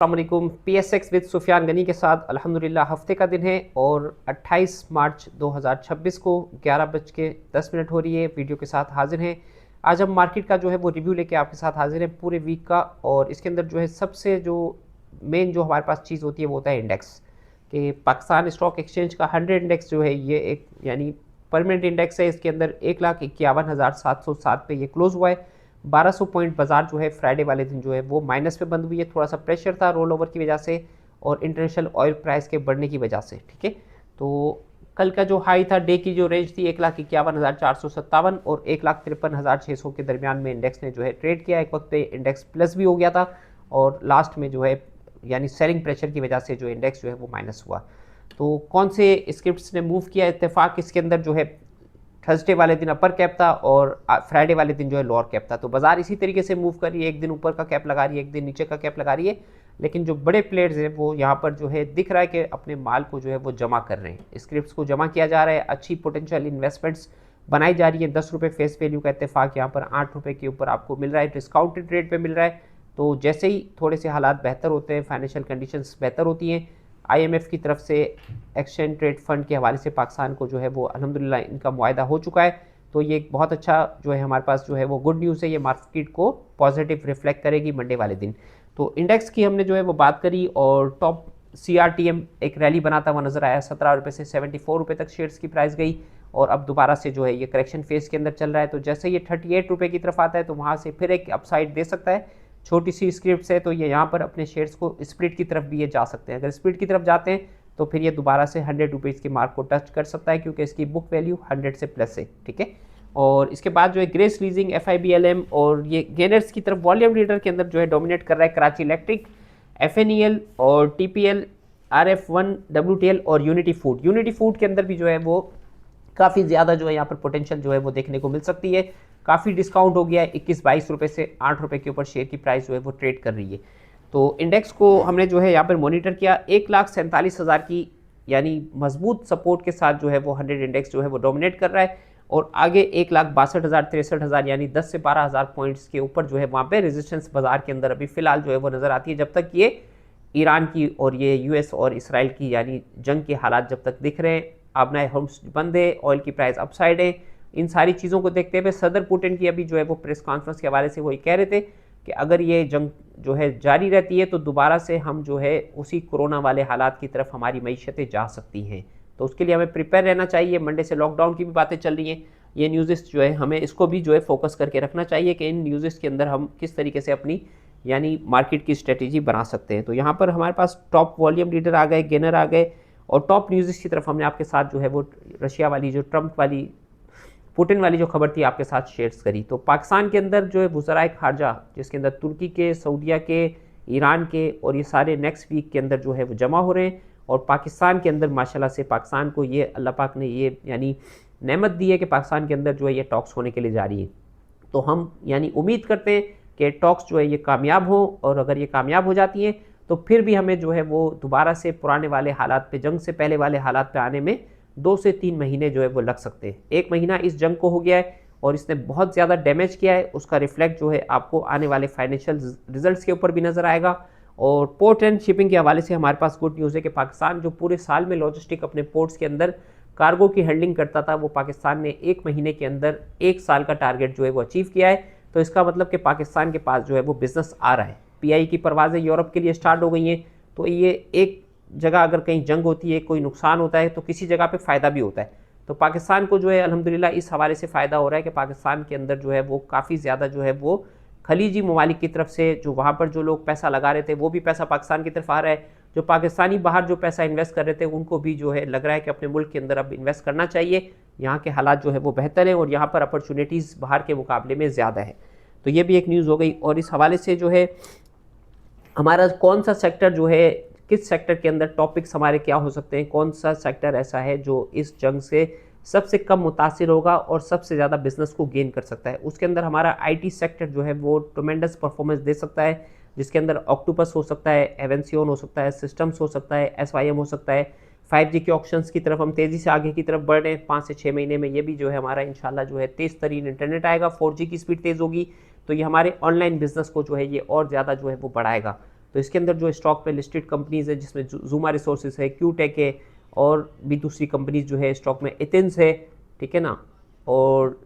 अस्सलामुअलैकुम। PSX with Sufiyan Ghani के साथ अल्हम्दुलिल्लाह हफ्ते का दिन है और 28 मार्च 2026 को 11:10 हो रही है। वीडियो के साथ हाजिर हैं। आज हम मार्केट का जो है वो रिव्यू लेके आपके साथ हाजिर हैं पूरे वीक का। और इसके अंदर जो है सबसे जो मेन जो हमारे पास चीज़ होती है वो होता है इंडेक्स कि पाकिस्तान स्टॉक एक्सचेंज का 100 इंडेक्स जो है ये एक यानी परमानेंट इंडेक्स है। इसके अंदर 1,51,707 पे ये क्लोज हुआ है। 1200 पॉइंट बाजार जो है फ्राइडे वाले दिन जो है वो माइनस पे बंद हुई है। थोड़ा सा प्रेशर था रोल ओवर की वजह से और इंटरनेशनल ऑयल प्राइस के बढ़ने की वजह से। ठीक है, तो कल का जो हाई था डे की जो रेंज थी 1,51,457 और 1,53,600 के दरमियान में इंडेक्स ने जो है ट्रेड किया। एक वक्त पे इंडेक्स प्लस भी हो गया था और लास्ट में जो है यानी सेलिंग प्रेशर की वजह से जो इंडेक्स जो है वो माइनस हुआ। तो कौन से स्क्रिप्ट्स ने मूव किया? इत्तेफाक इसके अंदर जो है थर्सडे वाले दिन अपर कैप था और फ्राइडे वाले दिन जो है लोअर कैप था। तो बाजार इसी तरीके से मूव कर रही है, एक दिन ऊपर का कैप लगा रही है, एक दिन नीचे का कैप लगा रही है। लेकिन जो बड़े प्लेयर्स हैं वो यहाँ पर जो है दिख रहा है कि अपने माल को जो है वो जमा कर रहे हैं, स्क्रिप्ट्स को जमा किया जा रहा है। अच्छी पोटेंशियल इन्वेस्टमेंट्स बनाई जा रही है। 10 रुपये फेस वैल्यू का इत्तेफाक यहाँ पर 8 रुपये के ऊपर आपको मिल रहा है, डिस्काउंटेड रेट पे मिल रहा है। तो जैसे ही थोड़े से हालात बेहतर होते हैं, फाइनेंशियल कंडीशंस बेहतर होती हैं, IMF की तरफ से एक्सचेंज ट्रेड फंड के हवाले से पाकिस्तान को जो है वो अल्हम्दुलिल्लाह इनका मुआहदा हो चुका है। तो ये एक बहुत अच्छा जो है हमारे पास जो है वो गुड न्यूज़ है। ये मार्केट को पॉजिटिव रिफ्लेक्ट करेगी मंडे वाले दिन। तो इंडेक्स की हमने जो है वो बात करी और टॉप CRTM एक रैली बनाता हुआ नजर आया। 17 रुपये से 74 रुपये तक शेयर्स की प्राइस गई और अब दोबारा से जो है ये करेक्शन फेज के अंदर चल रहा है। तो जैसे ये 38 रुपये की तरफ आता है तो वहाँ से फिर एक अपसाइड दे सकता है। छोटी सी स्क्रिप्ट है तो ये यहाँ पर अपने शेयर्स को स्प्लिट की तरफ भी ये जा सकते हैं। अगर स्प्लिट की तरफ जाते हैं तो फिर ये दोबारा से 100 रुपीज़ के मार्क को टच कर सकता है क्योंकि इसकी बुक वैल्यू 100 से प्लस है। ठीक है, और इसके बाद जो है ग्रेस लीजिंग, FIBLM और ये गेनर्स की तरफ वॉल्यूम लीडर के अंदर जो है डोमिनेट कर रहा है कराची इलेक्ट्रिक, FNEL और TPL, RF1, WTL और यूनिटी फूड। यूनिटी फूड के अंदर भी जो है वो काफ़ी ज़्यादा जो है यहाँ पर पोटेंशियल जो है वो देखने को मिल सकती है। काफ़ी डिस्काउंट हो गया है, 21-22 रुपये से 8 रुपये के ऊपर शेयर की प्राइस जो है वो ट्रेड कर रही है। तो इंडेक्स को हमने जो है यहाँ पर मॉनिटर किया 1,47,000 की यानी मजबूत सपोर्ट के साथ जो है वो 100 इंडेक्स जो है वो डोमिनेट कर रहा है और आगे 1,62,000 63,000 यानी 10 से 12,000 पॉइंट्स के ऊपर जो है वहाँ पे रेजिस्टेंस बाजार के अंदर अभी फिलहाल जो है वो नज़र आती है। जब तक ये ईरान की और ये US और इसराइल की यानी जंग के हालात जब तक दिख रहे हैं, आबनाए हर्म्स बंद है, ऑयल की प्राइस अपसाइड है, इन सारी चीज़ों को देखते हुए सदर पुतिन की अभी जो है वो प्रेस कॉन्फ्रेंस के हवाले से वही कह रहे थे कि अगर ये जंग जो है जारी रहती है तो दोबारा से हम जो है उसी कोरोना वाले हालात की तरफ हमारी मईशतें जा सकती हैं। तो उसके लिए हमें प्रिपेयर रहना चाहिए। मंडे से लॉकडाउन की भी बातें चल रही हैं, ये न्यूज़ जो है हमें इसको भी जो है फोकस करके रखना चाहिए कि इन न्यूज़ के अंदर हम किस तरीके से अपनी यानी मार्केट की स्ट्रेटेजी बना सकते हैं। तो यहाँ पर हमारे पास टॉप वॉल्यूम लीडर आ गए, गेनर आ गए और टॉप न्यूज़ की तरफ हमने आपके साथ जो है वो रशिया वाली जो ट्रंप वाली पुतिन वाली जो खबर थी आपके साथ शेयर्स करी। तो पाकिस्तान के अंदर जो है वज़राए खारजा जिसके अंदर तुर्की के, सऊदीया के, ईरान के और ये सारे नेक्स्ट वीक के अंदर जो है वो जमा हो रहे हैं और पाकिस्तान के अंदर माशाल्लाह से पाकिस्तान को ये अल्लाह पाक ने ये यानी नेमत दी है कि पाकिस्तान के अंदर जो है ये टॉक्स होने के लिए जा रही है। तो हम यानी उम्मीद करते हैं कि टॉक्स जो है ये कामयाब हो और अगर ये कामयाब हो जाती हैं तो फिर भी हमें जो है वो दोबारा से पुराने वाले हालात पे, जंग से पहले वाले हालात पे आने में 2 से 3 महीने जो है वो लग सकते हैं। 1 महीना इस जंग को हो गया है और इसने बहुत ज़्यादा डैमेज किया है, उसका रिफ्लेक्ट जो है आपको आने वाले फाइनेंशियल रिजल्ट्स के ऊपर भी नज़र आएगा। और पोर्ट एंड शिपिंग के हवाले से हमारे पास गुड न्यूज़ है कि पाकिस्तान जो पूरे साल में लॉजिस्टिक अपने पोर्ट्स के अंदर कार्गो की हैंडलिंग करता था वो पाकिस्तान ने 1 महीने के अंदर 1 साल का टारगेट जो है वो अचीव किया है। तो इसका मतलब कि पाकिस्तान के पास जो है वो बिजनेस आ रहा है। PI की परवाज़ें यूरोप के लिए स्टार्ट हो गई हैं। तो ये एक जगह अगर कहीं जंग होती है, कोई नुकसान होता है तो किसी जगह पे फ़ायदा भी होता है। तो पाकिस्तान को जो है अल्हम्दुलिल्लाह इस हवाले से फ़ायदा हो रहा है कि पाकिस्तान के अंदर जो है वो काफ़ी ज़्यादा जो है वो खलीजी ममालिक की तरफ से जो वहाँ पर जो लोग पैसा लगा रहे थे वो भी पैसा पाकिस्तान की तरफ आ रहा है। जो पाकिस्तानी बाहर जो पैसा इन्वेस्ट कर रहे थे उनको भी जो है लग रहा है कि अपने मुल्क के अंदर अब इन्वेस्ट करना चाहिए। यहाँ के हालात जो है वो बेहतर हैं और यहाँ पर अपॉर्चुनिटीज़ बाहर के मुकाबले में ज़्यादा है। तो ये भी एक न्यूज़ हो गई। और इस हवाले से जो है हमारा कौन सा सेक्टर जो है, किस सेक्टर के अंदर टॉपिक्स हमारे क्या हो सकते हैं, कौन सा सेक्टर ऐसा है जो इस जंग से सबसे कम मुतासिर होगा और सबसे ज़्यादा बिजनेस को गेन कर सकता है, उसके अंदर हमारा IT सेक्टर जो है वो ट्मेंडस परफॉर्मेंस दे सकता है, जिसके अंदर ऑक्टोपस हो सकता है, एवेंसियोन हो सकता है, सिस्टम्स हो सकता है, SYM हो सकता है। 5G के ऑप्शंस की तरफ हम तेज़ी से आगे की तरफ बढ़ रहे हैं। 5 से 6 महीने में ये भी जो है हमारा इंशाल्लाह जो है तेज़ तरीन इंटरनेट आएगा, 4G की स्पीड तेज़ होगी तो ये हमारे ऑनलाइन बिजनेस को जो है ये और ज़्यादा जो है वो बढ़ाएगा। तो इसके अंदर जो स्टॉक पे लिस्टेड कंपनीज़ है जिसमें जूमा रिसोर्सेज है, क्यूटेक है और भी दूसरी कंपनीज जो है स्टॉक में एथेंस है, ठीक है ना। और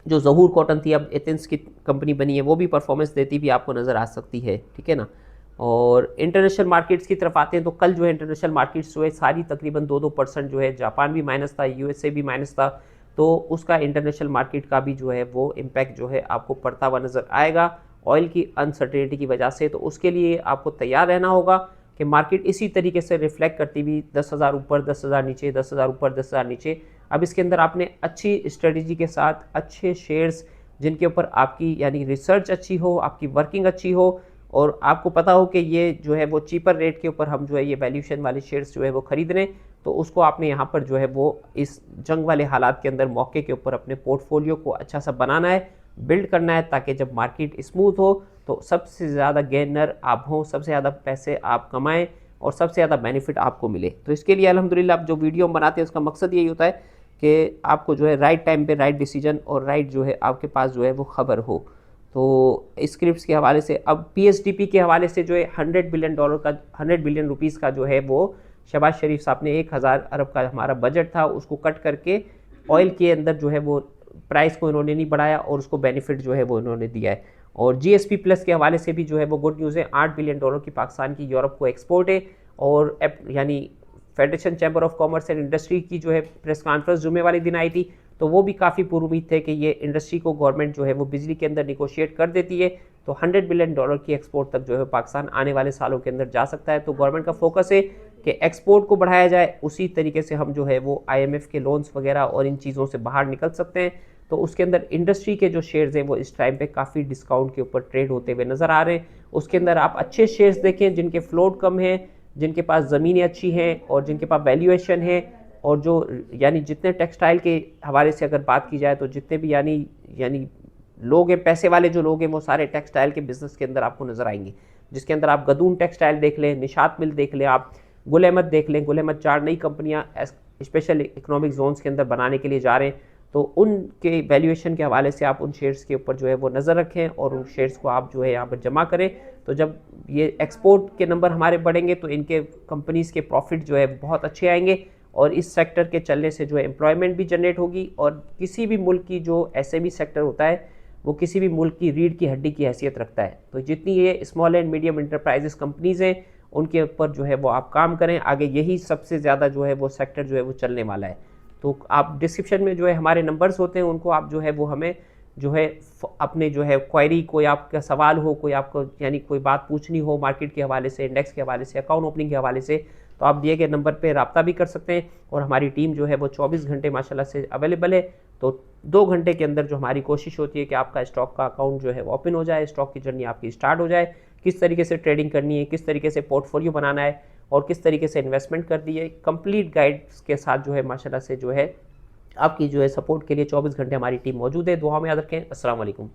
जो ज़हूर कॉटन थी अब एथेंस की कंपनी बनी है, वो भी परफॉर्मेंस देती भी आपको नज़र आ सकती है, ठीक है ना। और इंटरनेशनल मार्केट्स की तरफ आते हैं तो कल जो है इंटरनेशनल मार्केट्स जो है सारी तकरीबन 2-2% जो है, जापान भी माइनस था, यूएसए भी माइनस था, तो उसका इंटरनेशनल मार्केट का भी जो है वो इम्पैक्ट जो है आपको पड़ता हुआ नज़र आएगा ऑयल की अनसर्टेनिटी की वजह से। तो उसके लिए आपको तैयार रहना होगा कि मार्केट इसी तरीके से रिफ्लेक्ट करती हुई 10,000 ऊपर 10,000 नीचे 10,000 ऊपर 10,000 नीचे। अब इसके अंदर आपने अच्छी स्ट्रेटजी के साथ अच्छे शेयर्स जिनके ऊपर आपकी यानी रिसर्च अच्छी हो, आपकी वर्किंग अच्छी हो और आपको पता हो कि ये जो है वो चीपर रेट के ऊपर हम जो है ये वैल्यूएशन वाले शेयर्स जो है वो खरीद रहे हैं, तो उसको आपने यहाँ पर जो है वो इस जंग वाले हालात के अंदर मौके के ऊपर अपने पोर्टफोलियो को अच्छा सा बनाना है, बिल्ड करना है, ताकि जब मार्केट स्मूथ हो तो सबसे ज़्यादा गेनर आप हों, सबसे ज़्यादा पैसे आप कमाएं और सबसे ज़्यादा बेनिफिट आपको मिले। तो इसके लिए अल्हम्दुलिल्लाह आप जो वीडियो हम बनाते हैं उसका मकसद यही होता है कि आपको जो है राइट टाइम पे राइट डिसीजन और राइट जो है आपके पास जो है वो खबर हो। तो स्क्रिप्ट्स के हवाले से अब पीएसडीपी के हवाले से जो है $100 बिलियन का 100 बिलियन रुपीज़ का जो है वो शहबाज शरीफ साहब ने 1,000 अरब का हमारा बजट था उसको कट करके ऑयल के अंदर जो है वो प्राइस को इन्होंने नहीं बढ़ाया और उसको बेनिफिट जो है वो इन्होंने दिया है। और जीएसपी प्लस के हवाले से भी जो है वो गुड न्यूज़ है, $8 बिलियन की पाकिस्तान की यूरोप को एक्सपोर्ट है। और यानी federation chamber of commerce and industry की जो है प्रेस कॉन्फ्रेंस जुमे वाले दिन आई थी, तो वो भी काफ़ी पूर्वउम्मीद थे कि ये इंडस्ट्री को गवर्नमेंट जो है वो बिजली के अंदर निगोशिएट कर देती है, तो $100 बिलियन की एक्सपोर्ट तक जो है पाकिस्तान आने वाले सालों के अंदर जा सकता है। तो गवर्नमेंट का फोकस है कि एक्सपोर्ट को बढ़ाया जाए, उसी तरीके से हम जो है वो IMF के लोन्स वगैरह और इन चीज़ों से बाहर निकल सकते हैं। तो उसके अंदर इंडस्ट्री के जो शेयर्स हैं वो इस टाइम पे काफ़ी डिस्काउंट के ऊपर ट्रेड होते हुए नज़र आ रहे हैं। उसके अंदर आप अच्छे शेयर्स देखें जिनके फ्लोट कम है, जिनके पास ज़मीनें अच्छी हैं और जिनके पास वैल्यूएशन है, और जो यानी जितने टेक्सटाइल के हवाले से अगर बात की जाए तो जितने भी यानी लोग हैं, पैसे वाले जो लोग हैं, वो सारे टेक्सटाइल के बिज़नेस के अंदर आपको नज़र आएंगे, जिसके अंदर आप गदून टेक्सटाइल देख लें, निशात मिल देख लें, आप गुल अहमद देख लें। गुल अहमद 4 नई कंपनियां स्पेशल इकोनॉमिक जोन्स के अंदर बनाने के लिए जा रहे हैं, तो उनके वैल्यूएशन के हवाले से आप उन शेयर्स के ऊपर जो है वो नज़र रखें और उन शेयर्स को आप जो है यहाँ पर जमा करें। तो जब ये एक्सपोर्ट के नंबर हमारे बढ़ेंगे तो इनके कंपनीज़ के प्रॉफिट जो है बहुत अच्छे आएंगे और इस सेक्टर के चलने से जो है एम्प्लॉयमेंट भी जनरेट होगी। और किसी भी मुल्क की जो SME सेक्टर होता है वो किसी भी मुल्क की रीढ़ की हड्डी की हैसियत रखता है। तो जितनी ये small and medium enterprises companies हैं उनके ऊपर जो है वो आप काम करें, आगे यही सबसे ज़्यादा जो है वो सेक्टर जो है वो चलने वाला है। तो आप डिस्क्रिप्शन में जो है हमारे नंबर्स होते हैं, उनको आप जो है वो हमें जो है अपने जो है क्वेरी, कोई आपका सवाल हो, कोई आपको यानी कोई बात पूछनी हो मार्केट के हवाले से, इंडेक्स के हवाले से, अकाउंट ओपनिंग के हवाले से, तो आप दिए गए नंबर पे रब्ता भी कर सकते हैं। और हमारी टीम जो है वो 24 घंटे माशाल्लाह से अवेलेबल है। तो 2 घंटे के अंदर जो हमारी कोशिश होती है कि आपका स्टॉक का अकाउंट जो है वो ओपन हो जाए, स्टॉक की जर्नी आपकी स्टार्ट हो जाए, किस तरीके से ट्रेडिंग करनी है, किस तरीके से पोर्टफोलियो बनाना है और किस तरीके से इन्वेस्टमेंट कर दी है, कंप्लीट गाइड्स के साथ जो है माशाल्लाह से जो है आपकी जो है सपोर्ट के लिए 24 घंटे हमारी टीम मौजूद है। दुआ में याद रखें। अस्सलाम वालेकुम।